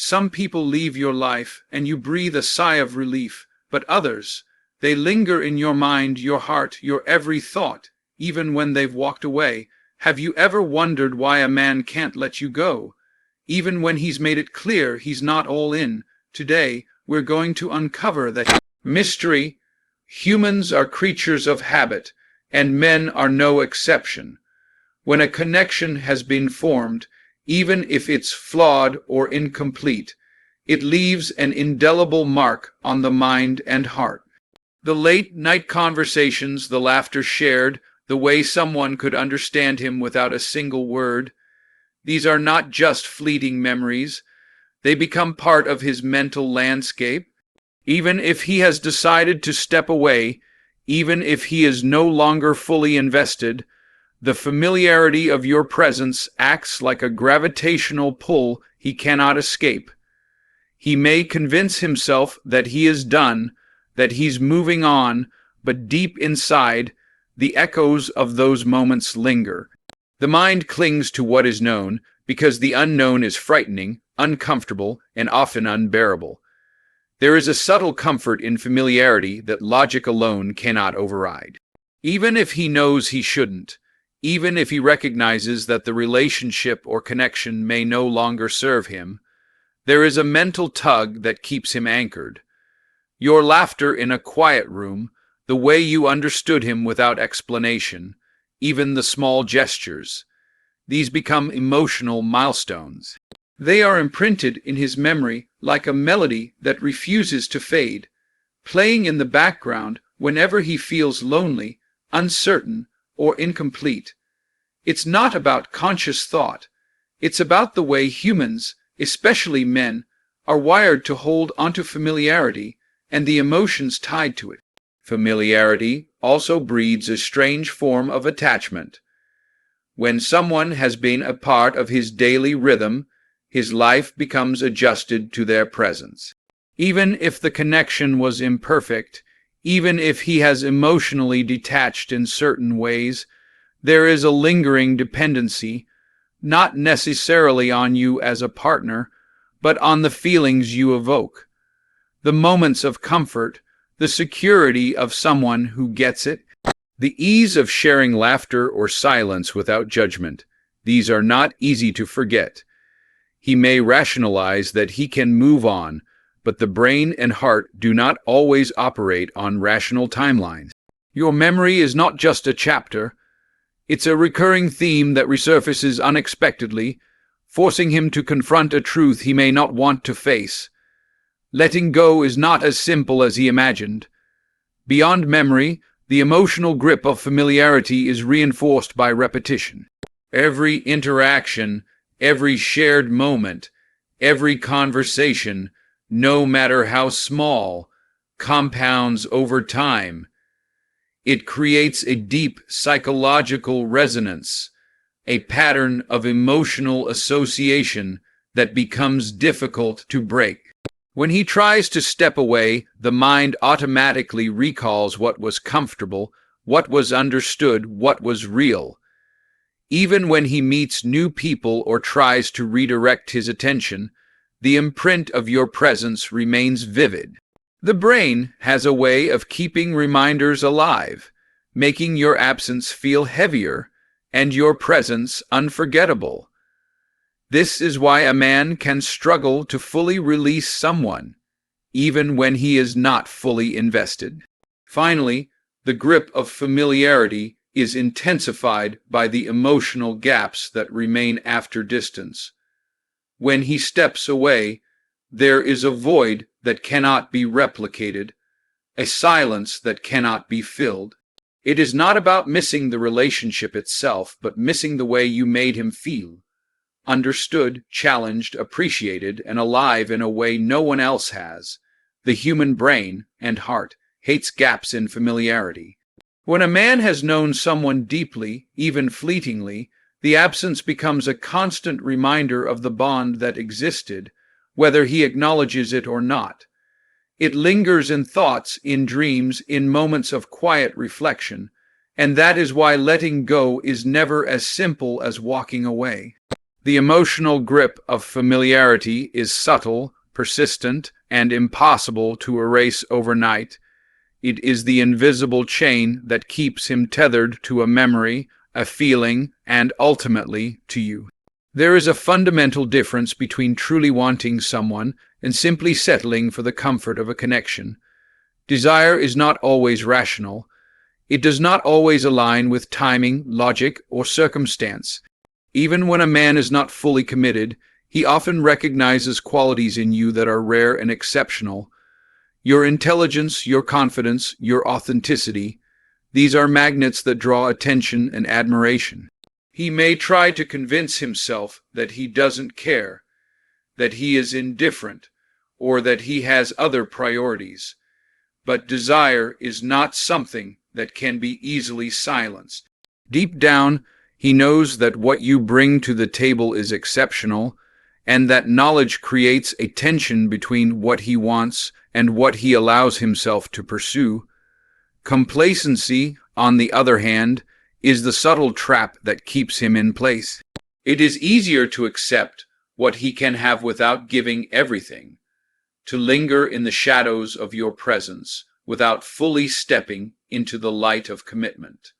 Some people leave your life, and you breathe a sigh of relief, but others, they linger in your mind, your heart, your every thought, even when they've walked away. Have you ever wondered why a man can't let you go, even when he's made it clear he's not all in? Today, we're going to uncover that mystery. Humans are creatures of habit, and men are no exception. When a connection has been formed, even if it's flawed or incomplete, it leaves an indelible mark on the mind and heart. The late-night conversations, the laughter shared, the way someone could understand him without a single word, these are not just fleeting memories. They become part of his mental landscape. Even if he has decided to step away, even if he is no longer fully invested, the familiarity of your presence acts like a gravitational pull he cannot escape. He may convince himself that he is done, that he's moving on, but deep inside, the echoes of those moments linger. The mind clings to what is known because the unknown is frightening, uncomfortable, and often unbearable. There is a subtle comfort in familiarity that logic alone cannot override. Even if he knows he shouldn't, even if he recognizes that the relationship or connection may no longer serve him, there is a mental tug that keeps him anchored. Your laughter in a quiet room, the way you understood him without explanation, even the small gestures, these become emotional milestones. They are imprinted in his memory like a melody that refuses to fade, playing in the background whenever he feels lonely, uncertain, or incomplete. It's not about conscious thought. It's about the way humans, especially men, are wired to hold onto familiarity and the emotions tied to it. Familiarity also breeds a strange form of attachment. When someone has been a part of his daily rhythm, his life becomes adjusted to their presence. Even if the connection was imperfect, even if he has emotionally detached in certain ways, there is a lingering dependency, not necessarily on you as a partner, but on the feelings you evoke. The moments of comfort, the security of someone who gets it, the ease of sharing laughter or silence without judgment. These are not easy to forget. He may rationalize that he can move on, but the brain and heart do not always operate on rational timelines. Your memory is not just a chapter. It's a recurring theme that resurfaces unexpectedly, forcing him to confront a truth he may not want to face. Letting go is not as simple as he imagined. Beyond memory, the emotional grip of familiarity is reinforced by repetition. Every interaction, every shared moment, every conversation, no matter how small, compounds over time. It creates a deep psychological resonance, a pattern of emotional association that becomes difficult to break. When he tries to step away, the mind automatically recalls what was comfortable, what was understood, what was real. Even when he meets new people or tries to redirect his attention, the imprint of your presence remains vivid. The brain has a way of keeping reminders alive, making your absence feel heavier and your presence unforgettable. This is why a man can struggle to fully release someone, even when he is not fully invested. Finally, the grip of familiarity is intensified by the emotional gaps that remain after distance. When he steps away, there is a void that cannot be replicated, a silence that cannot be filled. It is not about missing the relationship itself, but missing the way you made him feel. Understood, challenged, appreciated, and alive in a way no one else has. The human brain and heart hates gaps in familiarity. When a man has known someone deeply, even fleetingly, the absence becomes a constant reminder of the bond that existed, whether he acknowledges it or not. It lingers in thoughts, in dreams, in moments of quiet reflection, and that is why letting go is never as simple as walking away. The emotional grip of familiarity is subtle, persistent, and impossible to erase overnight. It is the invisible chain that keeps him tethered to a memory, a feeling, and ultimately to you. There is a fundamental difference between truly wanting someone and simply settling for the comfort of a connection. Desire is not always rational. It does not always align with timing, logic, or circumstance. Even when a man is not fully committed, he often recognizes qualities in you that are rare and exceptional. Your intelligence, your confidence, your authenticity, these are magnets that draw attention and admiration. He may try to convince himself that he doesn't care, that he is indifferent, or that he has other priorities. But desire is not something that can be easily silenced. Deep down, he knows that what you bring to the table is exceptional, and that knowledge creates a tension between what he wants and what he allows himself to pursue. Complacency, on the other hand, is the subtle trap that keeps him in place. It is easier to accept what he can have without giving everything, to linger in the shadows of your presence without fully stepping into the light of commitment.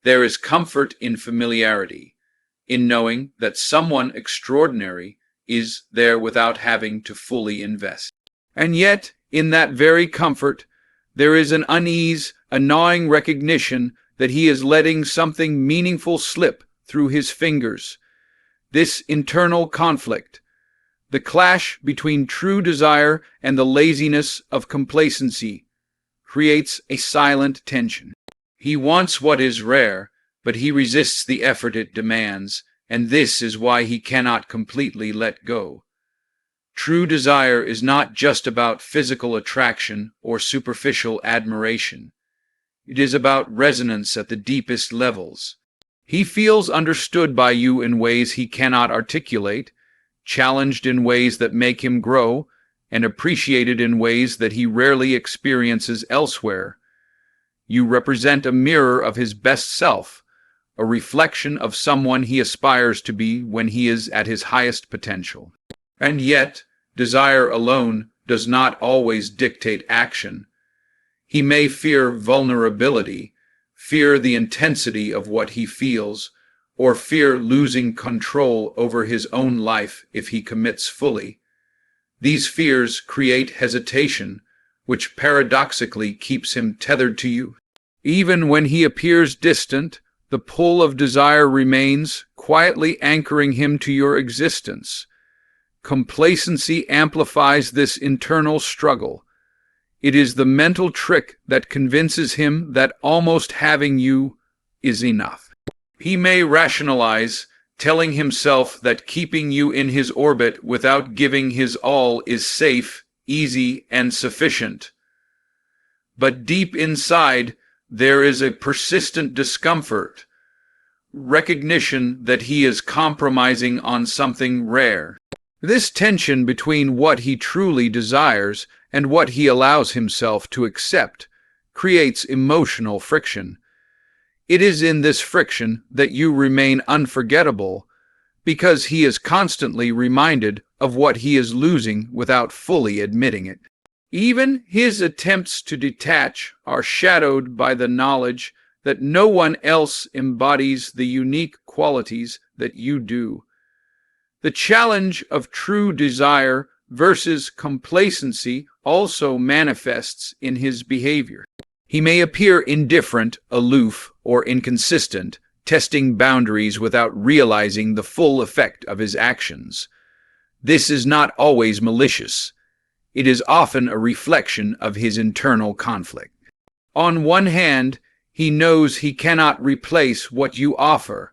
There is comfort in familiarity, in knowing that someone extraordinary is there without having to fully invest. And yet, in that very comfort, there is an unease, a gnawing recognition that he is letting something meaningful slip through his fingers. This internal conflict, the clash between true desire and the laziness of complacency, creates a silent tension. He wants what is rare, but he resists the effort it demands, and this is why he cannot completely let go. True desire is not just about physical attraction or superficial admiration. It is about resonance at the deepest levels. He feels understood by you in ways he cannot articulate, challenged in ways that make him grow, and appreciated in ways that he rarely experiences elsewhere. You represent a mirror of his best self, a reflection of someone he aspires to be when he is at his highest potential. And yet, desire alone does not always dictate action. He may fear vulnerability, fear the intensity of what he feels, or fear losing control over his own life if he commits fully. These fears create hesitation, which paradoxically keeps him tethered to you. Even when he appears distant, the pull of desire remains, quietly anchoring him to your existence. Complacency amplifies this internal struggle. It is the mental trick that convinces him that almost having you is enough. He may rationalize, telling himself that keeping you in his orbit without giving his all is safe, easy, and sufficient. But deep inside, there is a persistent discomfort, recognition that he is compromising on something rare. This tension between what he truly desires and what he allows himself to accept creates emotional friction. It is in this friction that you remain unforgettable, because he is constantly reminded of what he is losing without fully admitting it. Even his attempts to detach are shadowed by the knowledge that no one else embodies the unique qualities that you do. The challenge of true desire versus complacency also manifests in his behavior. He may appear indifferent, aloof, or inconsistent, testing boundaries without realizing the full effect of his actions. This is not always malicious. It is often a reflection of his internal conflict. On one hand, he knows he cannot replace what you offer.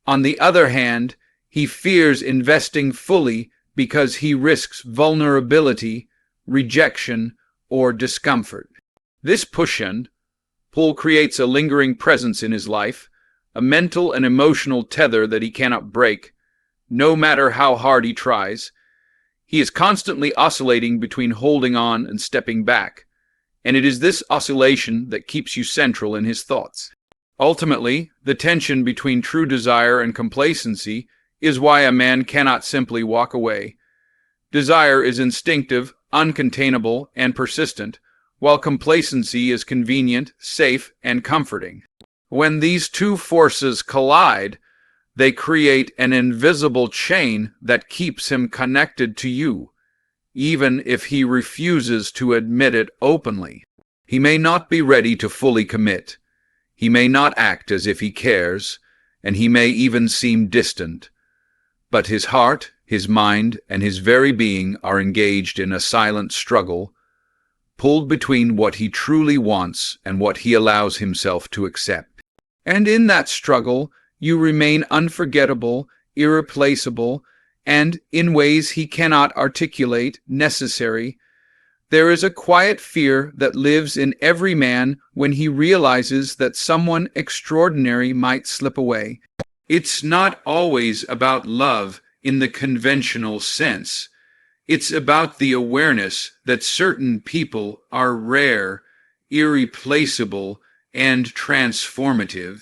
On the other hand, he fears investing fully because he risks vulnerability, rejection, or discomfort. This pull creates a lingering presence in his life, a mental and emotional tether that he cannot break, no matter how hard he tries. He is constantly oscillating between holding on and stepping back, and it is this oscillation that keeps you central in his thoughts. Ultimately, the tension between true desire and complacency is why a man cannot simply walk away. Desire is instinctive, uncontainable, and persistent, while complacency is convenient, safe, and comforting. When these two forces collide, they create an invisible chain that keeps him connected to you, even if he refuses to admit it openly. He may not be ready to fully commit. He may not act as if he cares, and he may even seem distant. But his heart, his mind, and his very being are engaged in a silent struggle, pulled between what he truly wants and what he allows himself to accept. And in that struggle, you remain unforgettable, irreplaceable, and, in ways he cannot articulate, necessary. There is a quiet fear that lives in every man when he realizes that someone extraordinary might slip away. It's not always about love in the conventional sense. It's about the awareness that certain people are rare, irreplaceable, and transformative.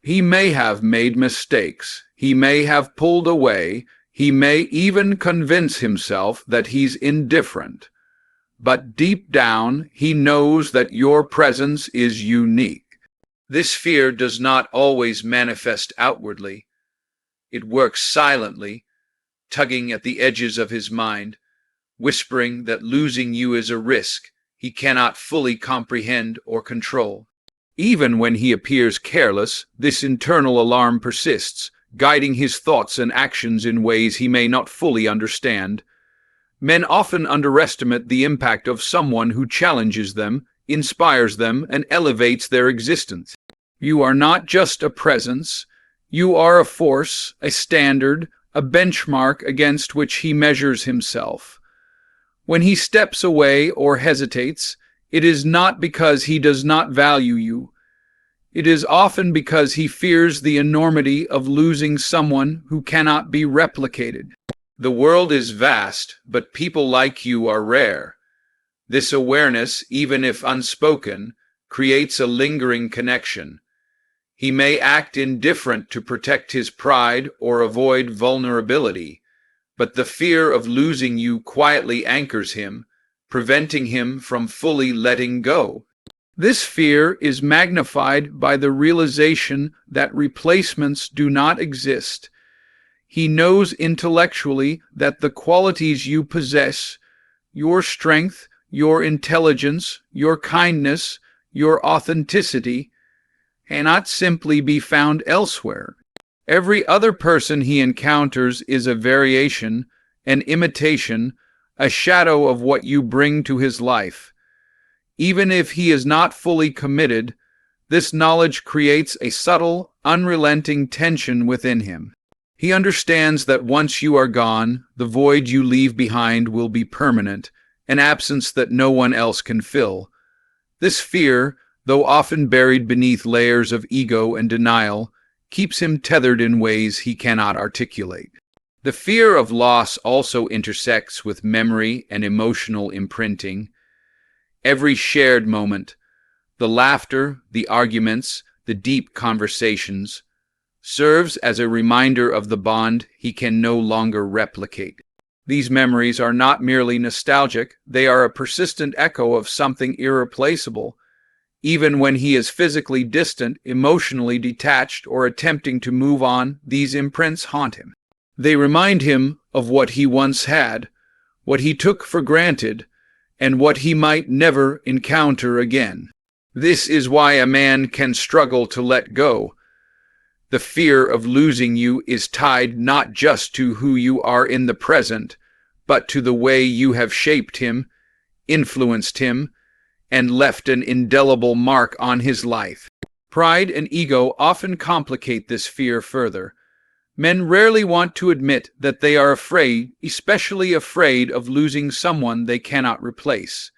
He may have made mistakes. He may have pulled away. He may even convince himself that he's indifferent. But deep down, he knows that your presence is unique. This fear does not always manifest outwardly. It works silently, tugging at the edges of his mind, whispering that losing you is a risk he cannot fully comprehend or control. Even when he appears careless, this internal alarm persists, guiding his thoughts and actions in ways he may not fully understand. Men often underestimate the impact of someone who challenges them, inspires them, and elevates their existence. You are not just a presence. You are a force, a standard, a benchmark against which he measures himself. When he steps away or hesitates, it is not because he does not value you. It is often because he fears the enormity of losing someone who cannot be replicated. The world is vast, but people like you are rare. This awareness, even if unspoken, creates a lingering connection. He may act indifferent to protect his pride or avoid vulnerability, but the fear of losing you quietly anchors him, preventing him from fully letting go. This fear is magnified by the realization that replacements do not exist. He knows intellectually that the qualities you possess, your strength, your intelligence, your kindness, your authenticity, cannot simply be found elsewhere. Every other person he encounters is a variation, an imitation, a shadow of what you bring to his life. Even if he is not fully committed, this knowledge creates a subtle, unrelenting tension within him. He understands that once you are gone, the void you leave behind will be permanent, an absence that no one else can fill. This fear, though often buried beneath layers of ego and denial, keeps him tethered in ways he cannot articulate. The fear of loss also intersects with memory and emotional imprinting. Every shared moment, the laughter, the arguments, the deep conversations, serves as a reminder of the bond he can no longer replicate. These memories are not merely nostalgic, they are a persistent echo of something irreplaceable. Even when he is physically distant, emotionally detached, or attempting to move on, these imprints haunt him. They remind him of what he once had, what he took for granted, and what he might never encounter again. This is why a man can struggle to let go. The fear of losing you is tied not just to who you are in the present, but to the way you have shaped him, influenced him, and left an indelible mark on his life. Pride and ego often complicate this fear further. Men rarely want to admit that they are afraid, especially afraid of losing someone they cannot replace.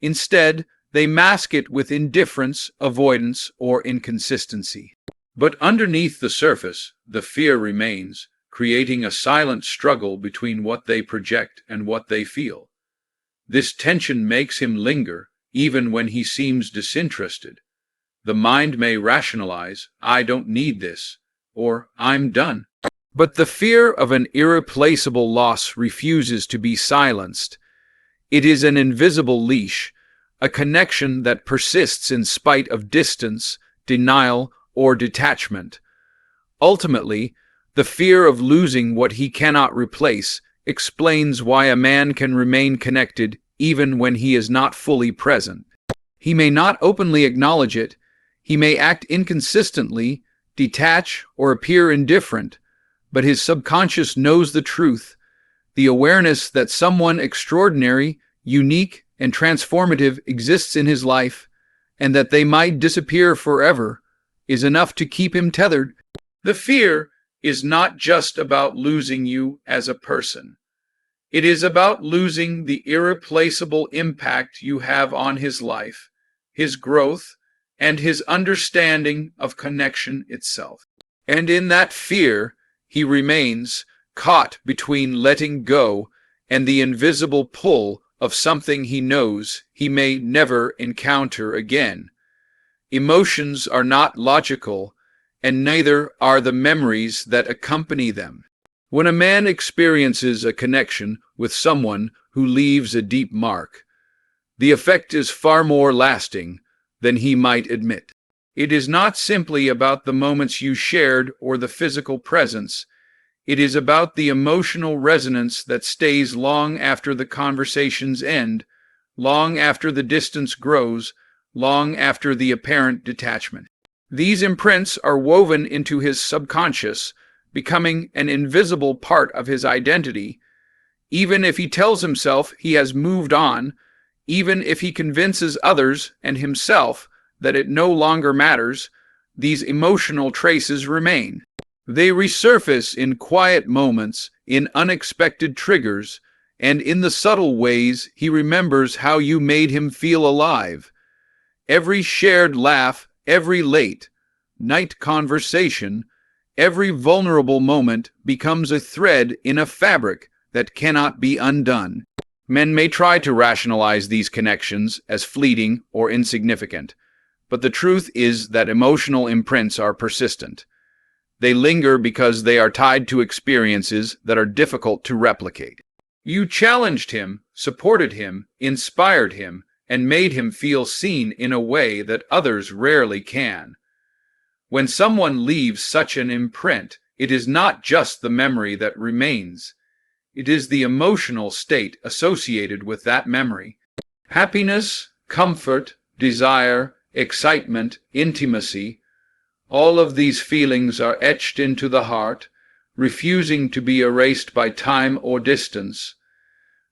Instead, they mask it with indifference, avoidance, or inconsistency. But underneath the surface, the fear remains, creating a silent struggle between what they project and what they feel. This tension makes him linger, even when he seems disinterested. The mind may rationalize, "I don't need this," or "I'm done." But the fear of an irreplaceable loss refuses to be silenced. It is an invisible leash, a connection that persists in spite of distance, denial, or detachment. Ultimately, the fear of losing what he cannot replace explains why a man can remain connected even when he is not fully present. He may not openly acknowledge it, he may act inconsistently, detach, or appear indifferent, but his subconscious knows the truth. The awareness that someone extraordinary, unique, and transformative exists in his life, and that they might disappear forever, is enough to keep him tethered. The fear is not just about losing you as a person. It is about losing the irreplaceable impact you have on his life, his growth, and his understanding of connection itself. And in that fear, he remains caught between letting go and the invisible pull of something he knows he may never encounter again. Emotions are not logical, and neither are the memories that accompany them. When a man experiences a connection with someone who leaves a deep mark, the effect is far more lasting than he might admit. It is not simply about the moments you shared or the physical presence. It is about the emotional resonance that stays long after the conversations end, long after the distance grows, long after the apparent detachment. These imprints are woven into his subconscious, becoming an invisible part of his identity. Even if he tells himself he has moved on, even if he convinces others and himself that it no longer matters, these emotional traces remain. They resurface in quiet moments, in unexpected triggers, and in the subtle ways he remembers how you made him feel alive. Every shared laugh, every late night conversation, every vulnerable moment becomes a thread in a fabric that cannot be undone. Men may try to rationalize these connections as fleeting or insignificant, but the truth is that emotional imprints are persistent. They linger because they are tied to experiences that are difficult to replicate. You challenged him, supported him, inspired him, and made him feel seen in a way that others rarely can. When someone leaves such an imprint, it is not just the memory that remains. It is the emotional state associated with that memory. Happiness, comfort, desire, excitement, intimacy, all of these feelings are etched into the heart, refusing to be erased by time or distance.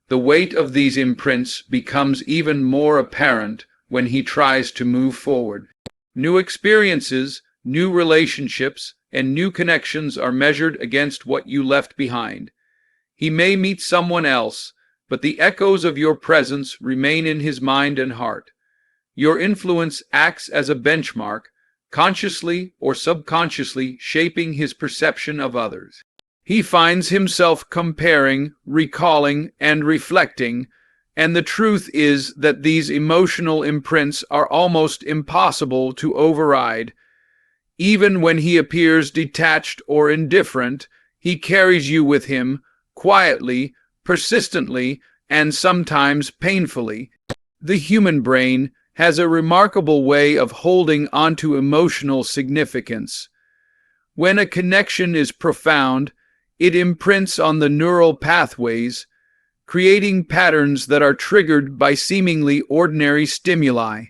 The weight of these imprints becomes even more apparent when he tries to move forward. New experiences, new relationships, and new connections are measured against what you left behind. He may meet someone else, but the echoes of your presence remain in his mind and heart. Your influence acts as a benchmark, consciously or subconsciously shaping his perception of others. He finds himself comparing, recalling, and reflecting, and the truth is that these emotional imprints are almost impossible to override. Even when he appears detached or indifferent, he carries you with him, quietly, persistently, and sometimes painfully. The human brain has a remarkable way of holding onto emotional significance. When a connection is profound, it imprints on the neural pathways, creating patterns that are triggered by seemingly ordinary stimuli.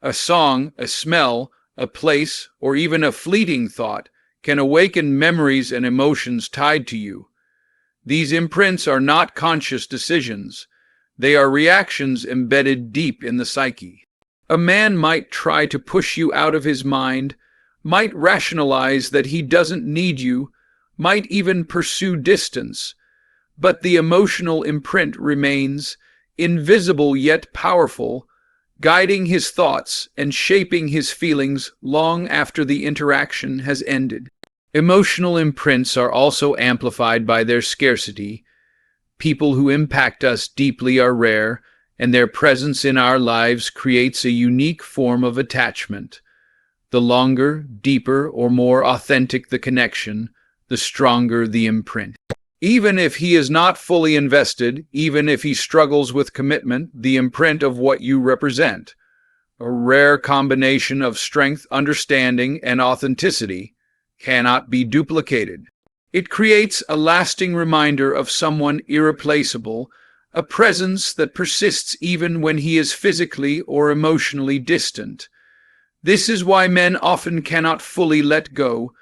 A song, a smell, a place, or even a fleeting thought can awaken memories and emotions tied to you. These imprints are not conscious decisions. They are reactions embedded deep in the psyche. A man might try to push you out of his mind, might rationalize that he doesn't need you, might even pursue distance, but the emotional imprint remains, invisible yet powerful, guiding his thoughts and shaping his feelings long after the interaction has ended. Emotional imprints are also amplified by their scarcity. People who impact us deeply are rare, and their presence in our lives creates a unique form of attachment. The longer, deeper, or more authentic the connection, the stronger the imprint. Even if he is not fully invested, even if he struggles with commitment, the imprint of what you represent, a rare combination of strength, understanding, and authenticity, cannot be duplicated. It creates a lasting reminder of someone irreplaceable, a presence that persists even when he is physically or emotionally distant. This is why men often cannot fully let go.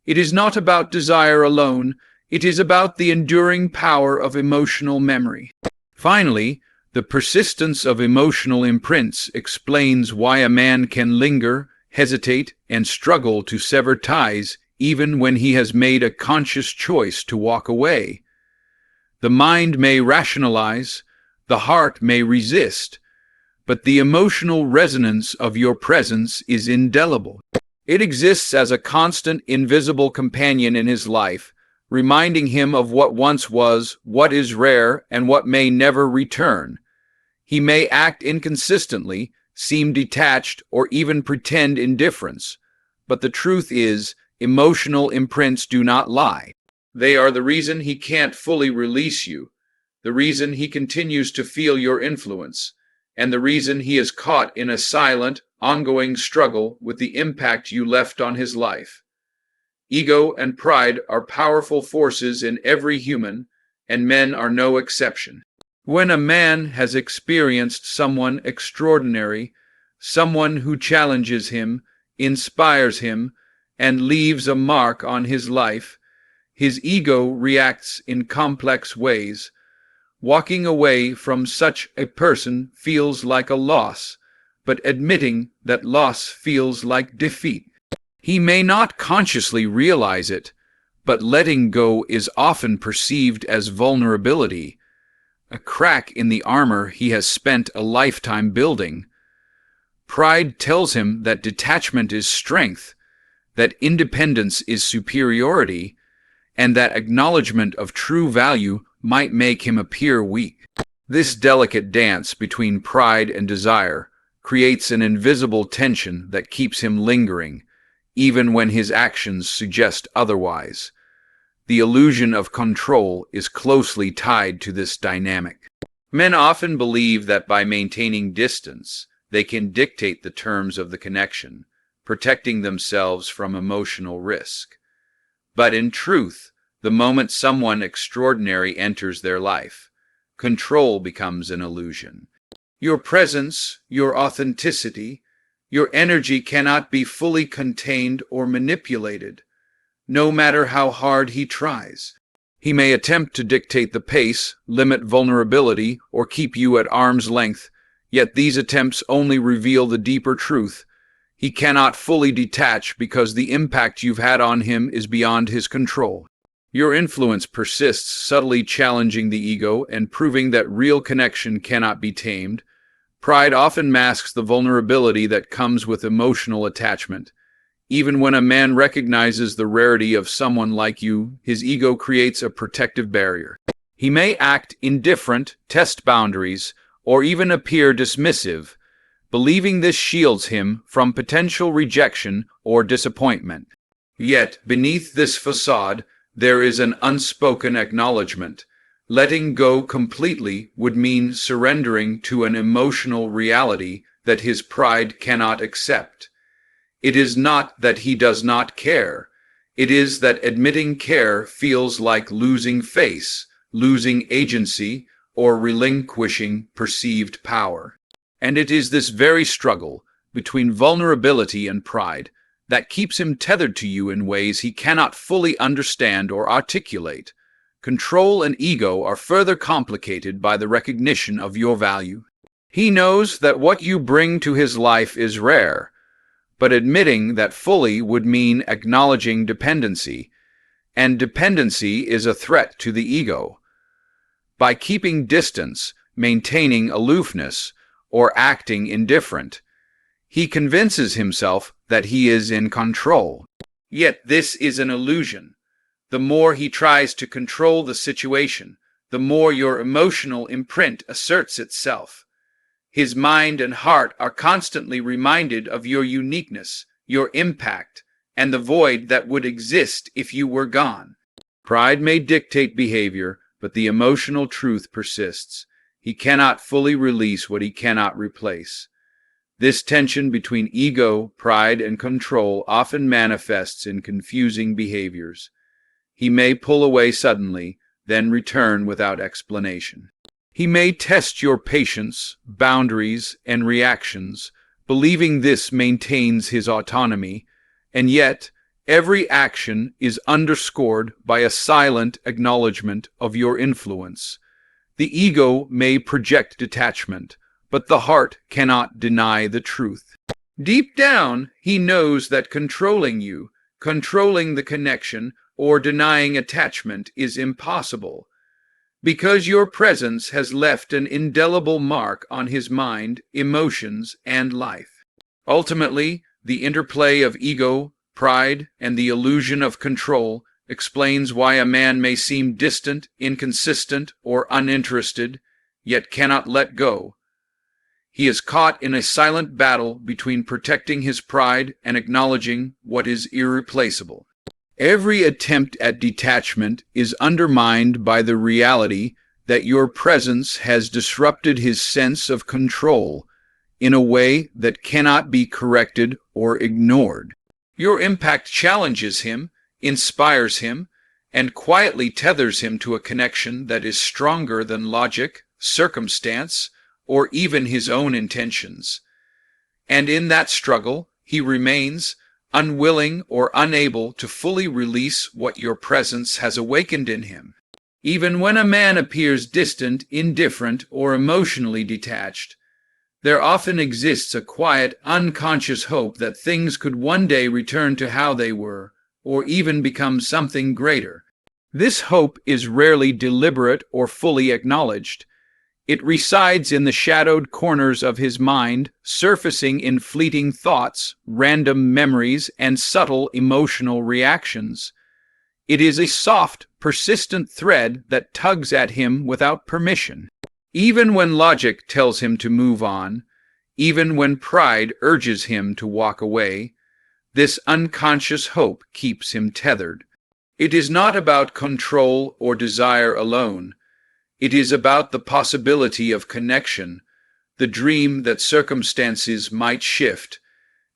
It is not about desire alone, it is about the enduring power of emotional memory. Finally, the persistence of emotional imprints explains why a man can linger, hesitate, and struggle to sever ties even when he has made a conscious choice to walk away. The mind may rationalize, the heart may resist, but the emotional resonance of your presence is indelible. It exists as a constant, invisible companion in his life, reminding him of what once was, what is rare, and what may never return. He may act inconsistently, seem detached, or even pretend indifference, but the truth is, emotional imprints do not lie. They are the reason he can't fully release you, the reason he continues to feel your influence, and the reason he is caught in a silent, ongoing struggle with the impact you left on his life. Ego and pride are powerful forces in every human, and men are no exception. When a man has experienced someone extraordinary, someone who challenges him, inspires him, and leaves a mark on his life, his ego reacts in complex ways. Walking away from such a person feels like a loss, but admitting that loss feels like defeat. He may not consciously realize it, but letting go is often perceived as vulnerability, a crack in the armor he has spent a lifetime building. Pride tells him that detachment is strength, that independence is superiority, and that acknowledgement of true value might make him appear weak. This delicate dance between pride and desire creates an invisible tension that keeps him lingering, even when his actions suggest otherwise. The illusion of control is closely tied to this dynamic. Men often believe that by maintaining distance, they can dictate the terms of the connection, protecting themselves from emotional risk. But in truth, the moment someone extraordinary enters their life, control becomes an illusion. Your presence, your authenticity, your energy cannot be fully contained or manipulated, no matter how hard he tries. He may attempt to dictate the pace, limit vulnerability, or keep you at arm's length, yet these attempts only reveal the deeper truth. He cannot fully detach because the impact you've had on him is beyond his control. Your influence persists, subtly challenging the ego and proving that real connection cannot be tamed. Pride often masks the vulnerability that comes with emotional attachment. Even when a man recognizes the rarity of someone like you, his ego creates a protective barrier. He may act indifferent, test boundaries, or even appear dismissive, believing this shields him from potential rejection or disappointment. Yet, beneath this facade, there is an unspoken acknowledgement. Letting go completely would mean surrendering to an emotional reality that his pride cannot accept. It is not that he does not care. It is that admitting care feels like losing face, losing agency, or relinquishing perceived power. And it is this very struggle between vulnerability and pride that keeps him tethered to you in ways he cannot fully understand or articulate. Control and ego are further complicated by the recognition of your value. He knows that what you bring to his life is rare, but admitting that fully would mean acknowledging dependency, and dependency is a threat to the ego. By keeping distance, maintaining aloofness, or acting indifferent, he convinces himself that he is in control. Yet this is an illusion. The more he tries to control the situation, the more your emotional imprint asserts itself. His mind and heart are constantly reminded of your uniqueness, your impact, and the void that would exist if you were gone. Pride may dictate behavior, but the emotional truth persists. He cannot fully release what he cannot replace. This tension between ego, pride, and control often manifests in confusing behaviors. He may pull away suddenly, then return without explanation. He may test your patience, boundaries, and reactions, believing this maintains his autonomy, and yet every action is underscored by a silent acknowledgement of your influence. The ego may project detachment, but the heart cannot deny the truth. Deep down, he knows that controlling you, controlling the connection, or denying attachment is impossible, because your presence has left an indelible mark on his mind, emotions, and life. Ultimately, the interplay of ego, pride, and the illusion of control explains why a man may seem distant, inconsistent, or uninterested, yet cannot let go. He is caught in a silent battle between protecting his pride and acknowledging what is irreplaceable. Every attempt at detachment is undermined by the reality that your presence has disrupted his sense of control in a way that cannot be corrected or ignored. Your impact challenges him, inspires him, and quietly tethers him to a connection that is stronger than logic, circumstance, or even his own intentions. And in that struggle, he remains unwilling or unable to fully release what your presence has awakened in him. Even when a man appears distant, indifferent, or emotionally detached, there often exists a quiet, unconscious hope that things could one day return to how they were, or even become something greater. This hope is rarely deliberate or fully acknowledged. It resides in the shadowed corners of his mind, surfacing in fleeting thoughts, random memories, and subtle emotional reactions. It is a soft, persistent thread that tugs at him without permission. Even when logic tells him to move on, even when pride urges him to walk away, this unconscious hope keeps him tethered. It is not about control or desire alone. It is about the possibility of connection, the dream that circumstances might shift,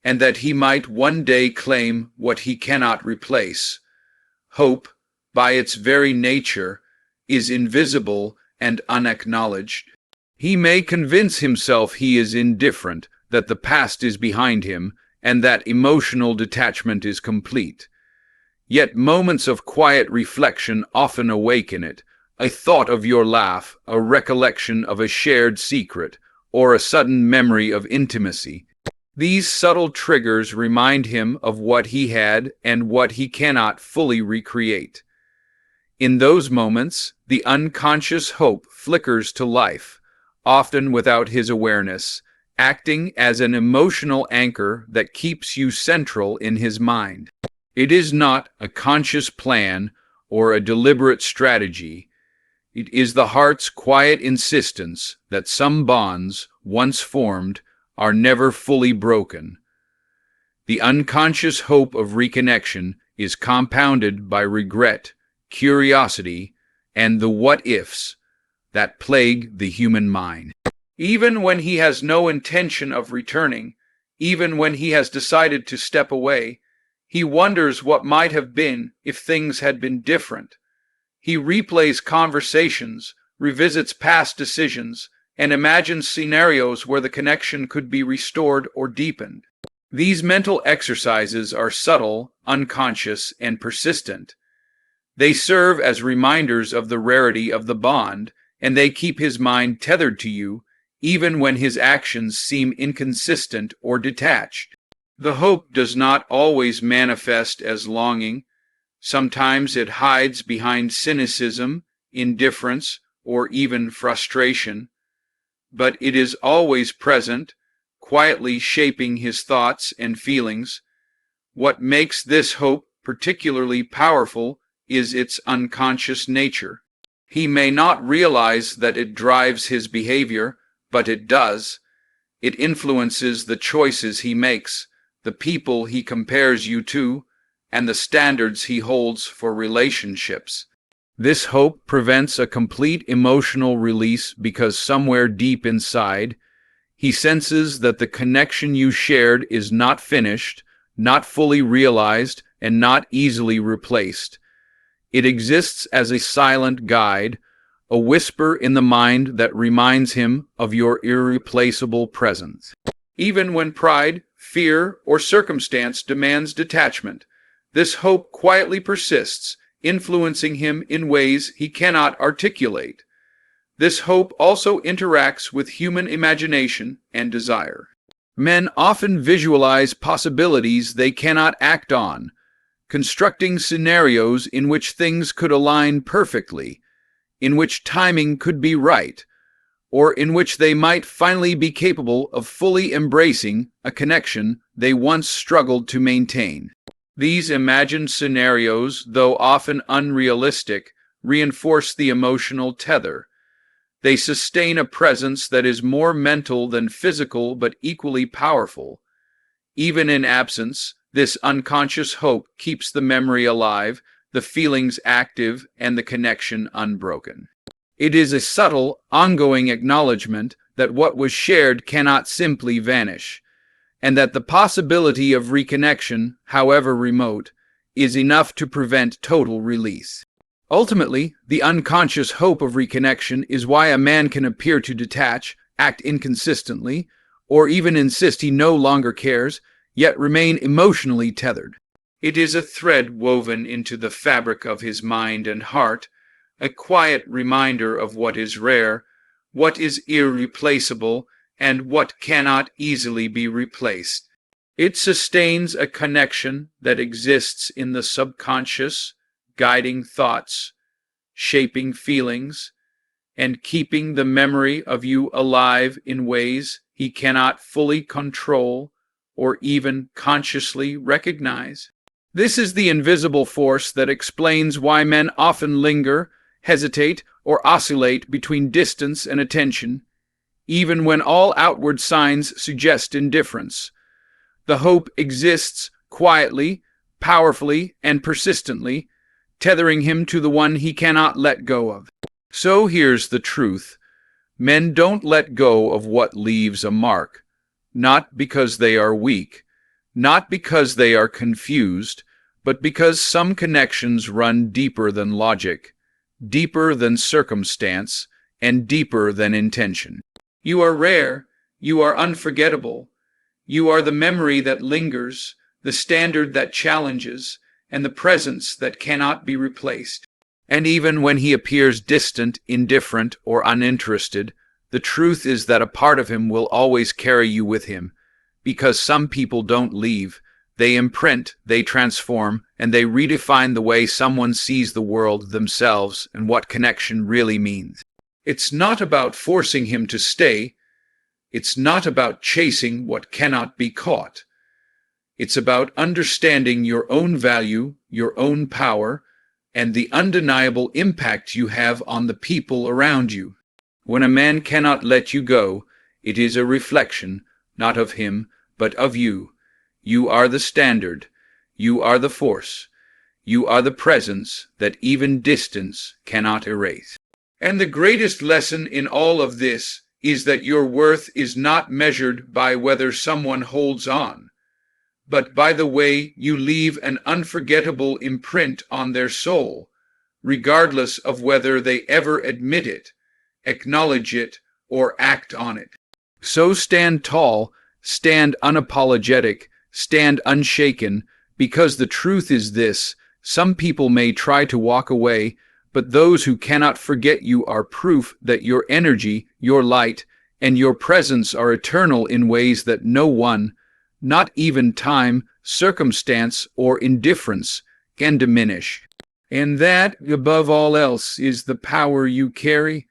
and that he might one day claim what he cannot replace. Hope, by its very nature, is invisible and unacknowledged. He may convince himself he is indifferent, that the past is behind him, and that emotional detachment is complete. Yet moments of quiet reflection often awaken it. A thought of your laugh, a recollection of a shared secret, or a sudden memory of intimacy. These subtle triggers remind him of what he had and what he cannot fully recreate. In those moments, the unconscious hope flickers to life, often without his awareness, acting as an emotional anchor that keeps you central in his mind. It is not a conscious plan or a deliberate strategy. It is the heart's quiet insistence that some bonds, once formed, are never fully broken. The unconscious hope of reconnection is compounded by regret, curiosity, and the what-ifs that plague the human mind. Even when he has no intention of returning, even when he has decided to step away, he wonders what might have been if things had been different. He replays conversations, revisits past decisions, and imagines scenarios where the connection could be restored or deepened. These mental exercises are subtle, unconscious, and persistent. They serve as reminders of the rarity of the bond, and they keep his mind tethered to you, even when his actions seem inconsistent or detached. The hope does not always manifest as longing. Sometimes it hides behind cynicism, indifference, or even frustration. But it is always present, quietly shaping his thoughts and feelings. What makes this hope particularly powerful is its unconscious nature. He may not realize that it drives his behavior, but it does. It influences the choices he makes, the people he compares you to, and the standards he holds for relationships. This hope prevents a complete emotional release because somewhere deep inside, he senses that the connection you shared is not finished, not fully realized, and not easily replaced. It exists as a silent guide, a whisper in the mind that reminds him of your irreplaceable presence. Even when pride, fear, or circumstance demands detachment, this hope quietly persists, influencing him in ways he cannot articulate. This hope also interacts with human imagination and desire. Men often visualize possibilities they cannot act on, constructing scenarios in which things could align perfectly, in which timing could be right, or in which they might finally be capable of fully embracing a connection they once struggled to maintain. These imagined scenarios, though often unrealistic, reinforce the emotional tether. They sustain a presence that is more mental than physical but equally powerful. Even in absence, this unconscious hope keeps the memory alive, the feelings active, and the connection unbroken. It is a subtle, ongoing acknowledgement that what was shared cannot simply vanish, and that the possibility of reconnection, however remote, is enough to prevent total release. Ultimately, the unconscious hope of reconnection is why a man can appear to detach, act inconsistently, or even insist he no longer cares, yet remain emotionally tethered. It is a thread woven into the fabric of his mind and heart, a quiet reminder of what is rare, what is irreplaceable, and what cannot easily be replaced. It sustains a connection that exists in the subconscious, guiding thoughts, shaping feelings, and keeping the memory of you alive in ways he cannot fully control or even consciously recognize. This is the invisible force that explains why men often linger, hesitate, or oscillate between distance and attention, even when all outward signs suggest indifference. The hope exists quietly, powerfully, and persistently, tethering him to the one he cannot let go of. So here's the truth. Men don't let go of what leaves a mark, not because they are weak, not because they are confused, but because some connections run deeper than logic, deeper than circumstance, and deeper than intention. You are rare, you are unforgettable, you are the memory that lingers, the standard that challenges, and the presence that cannot be replaced. And even when he appears distant, indifferent, or uninterested, the truth is that a part of him will always carry you with him, because some people don't leave. They imprint, they transform, and they redefine the way someone sees the world, themselves, and what connection really means. It's not about forcing him to stay. It's not about chasing what cannot be caught. It's about understanding your own value, your own power, and the undeniable impact you have on the people around you. When a man cannot let you go, it is a reflection, not of him, but of you. You are the standard. You are the force. You are the presence that even distance cannot erase. And the greatest lesson in all of this is that your worth is not measured by whether someone holds on, but by the way you leave an unforgettable imprint on their soul, regardless of whether they ever admit it, acknowledge it, or act on it. So stand tall, stand unapologetic, stand unshaken, because the truth is this: some people may try to walk away, but those who cannot forget you are proof that your energy, your light, and your presence are eternal in ways that no one, not even time, circumstance, or indifference, can diminish. And that, above all else, is the power you carry,